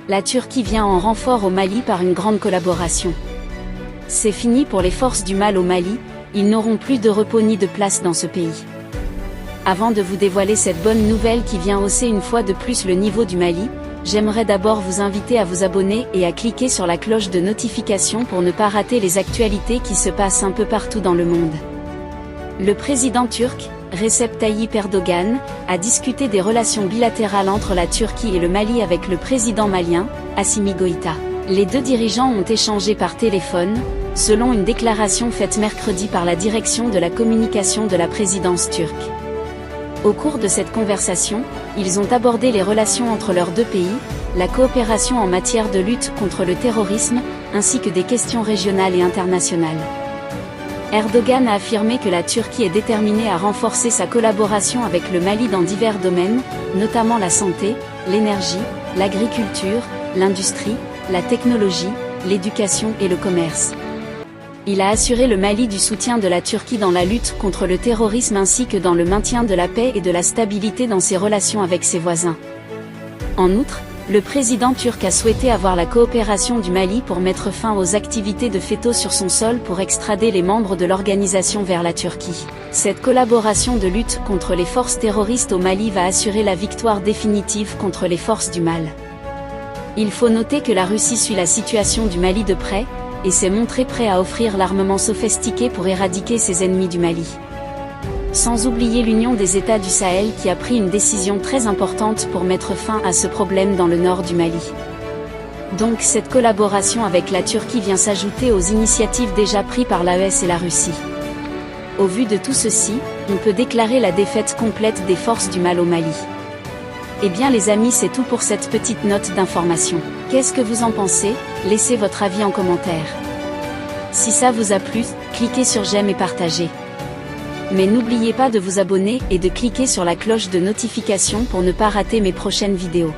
La Turquie vient en renfort au Mali par une grande collaboration. C'est fini pour les forces du mal au Mali, ils n'auront plus de repos ni de place dans ce pays. Avant de vous dévoiler cette bonne nouvelle qui vient hausser une fois de plus le niveau du Mali, j'aimerais d'abord vous inviter à vous abonner et à cliquer sur la cloche de notification pour ne pas rater les actualités qui se passent un peu partout dans le monde. Le président turc, Recep Tayyip Erdogan, a discuté des relations bilatérales entre la Turquie et le Mali avec le président malien, Assimi Goïta. Les deux dirigeants ont échangé par téléphone, selon une déclaration faite mercredi par la direction de la communication de la présidence turque. Au cours de cette conversation, ils ont abordé les relations entre leurs deux pays, la coopération en matière de lutte contre le terrorisme, ainsi que des questions régionales et internationales. Erdogan a affirmé que la Turquie est déterminée à renforcer sa collaboration avec le Mali dans divers domaines, notamment la santé, l'énergie, l'agriculture, l'industrie, la technologie, l'éducation et le commerce. Il a assuré le Mali du soutien de la Turquie dans la lutte contre le terrorisme ainsi que dans le maintien de la paix et de la stabilité dans ses relations avec ses voisins. En outre, le président turc a souhaité avoir la coopération du Mali pour mettre fin aux activités de FETÖ sur son sol pour extrader les membres de l'organisation vers la Turquie. Cette collaboration de lutte contre les forces terroristes au Mali va assurer la victoire définitive contre les forces du mal. Il faut noter que la Russie suit la situation du Mali de près, et s'est montré prêt à offrir l'armement sophistiqué pour éradiquer ses ennemis du Mali. Sans oublier l'Union des États du Sahel qui a pris une décision très importante pour mettre fin à ce problème dans le nord du Mali. Donc cette collaboration avec la Turquie vient s'ajouter aux initiatives déjà prises par l'AES et la Russie. Au vu de tout ceci, on peut déclarer la défaite complète des forces du mal au Mali. Eh bien les amis, c'est tout pour cette petite note d'information. Qu'est-ce que vous en pensez? Laissez votre avis en commentaire. Si ça vous a plu, cliquez sur j'aime et partagez. Mais n'oubliez pas de vous abonner et de cliquer sur la cloche de notification pour ne pas rater mes prochaines vidéos.